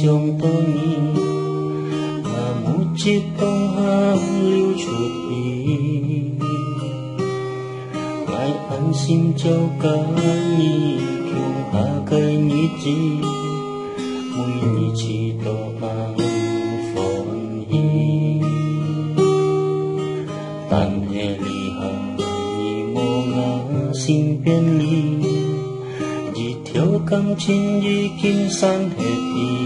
trong tôi mà một chiếc bóng ham lưu chuột đi ngài ăn xin châu cá nhi kiều hạ cây nhị chi mùi nhị chi to ăn phòn hi tan hè li hà nhị mô ngã xin biên ly di theo cam chín di kim san hết đi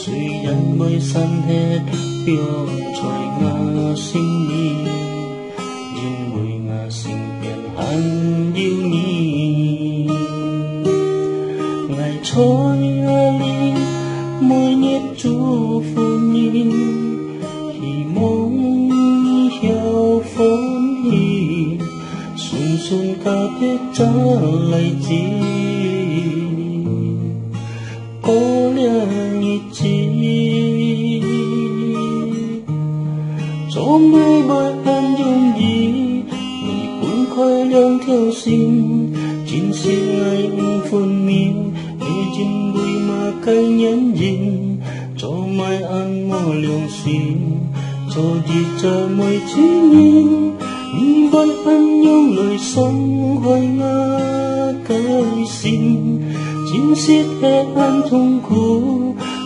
suy nhân mới san hết biểu trời ngã sinh đi duyên mùi ngã sinh biển hắn yêu ni ngày trôi ali môi nhiệt chu phu nhìn khi mong hiểu phốn hi xuân xuân ca biết trả lại chi có lẽ như chi cho mai bởi anh dùng gì người cũng khơi đang theo xin chính xin ngày phun miên để chính bụi mà cây nhẫn dinh cho mai ăn mò liều xin cho đi chờ mới chỉ nhìn nhưng vẫn ăn nhung lời sống hoài ngã cây xin chính xiết hết ăn thung khu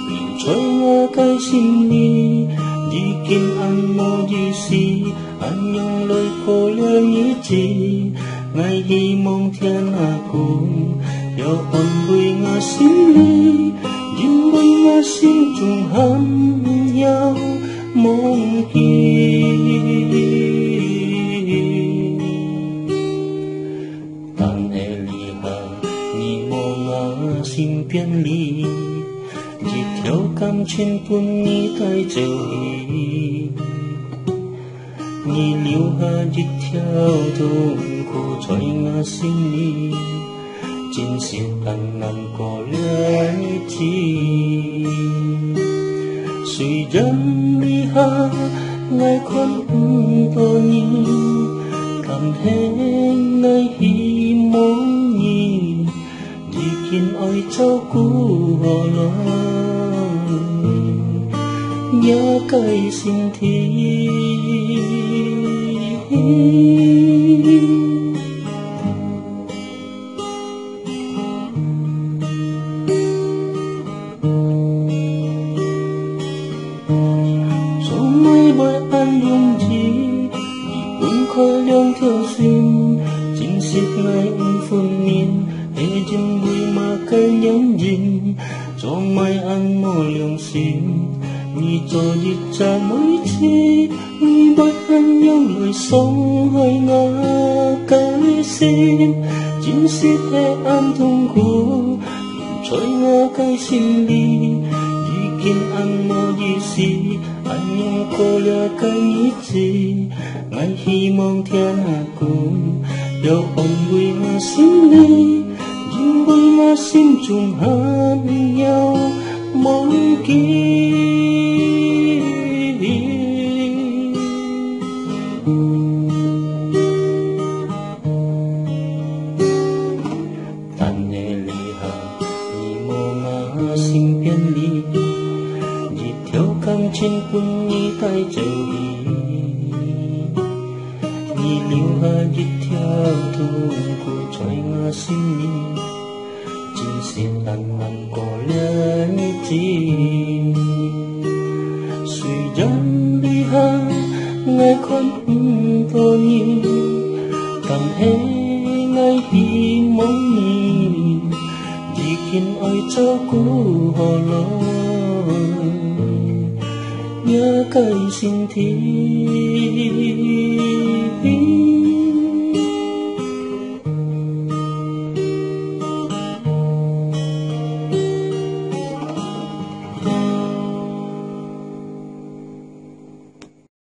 nhìn trôi ngã cây xin đi đi kim ăn mò đi si ăn nhung lời khô lơ như chi ngày hy mong thiên hạ cùng yêu ôn bùi ngã xin đi nhưng bùi ngã xin trùng ham nhau mong kỳ tan hè li hà nhị mô ngã xin biên ly chỉ theo cam trên tuôn nhị tay trêu hi nhị liêu hà chỉ theo thùng khu trời ngã xin đi chính siết ăn nằm có lẽ chi suy dân đi ha ngày con tôi nhìn cảm thấy ngày hi mong nhìn đi kiên ôi cháu cũ họ lo nhớ cây xin thi bởi anh dùng gì vì cũng khơi đang theo xin chính xiết ngày phun miên để chân bụi mà cây nhẫn dinh cho mai ăn mò liều xin vì cho đi cha mới chi vì bởi anh nhau lời sống hơi ngã cây xin chính xiết để ăn thung khu trôi ngã cây xin đi đi kim ăn mò đi si anh nhung cô lỡ cây nhị chi ngày hy mong thiên hạ cùng yêu ôn bùi mà xin đi nhưng bùi mà xin trùng ham nhau mong kỳ tan hè li hà nhị mô ngã xin biên ly theo cam trên quân nhị tay trêu hi nhị liêu hà đi theo thùng của trời ngã xin đi chính xiết ăn nằm có lẽ như chi suy dân đi ha ngày con tôi nhìn cảm thấy ngày hi mong nhìn đi kiên ôi cháu cũ họ lo nhớ cây xin thi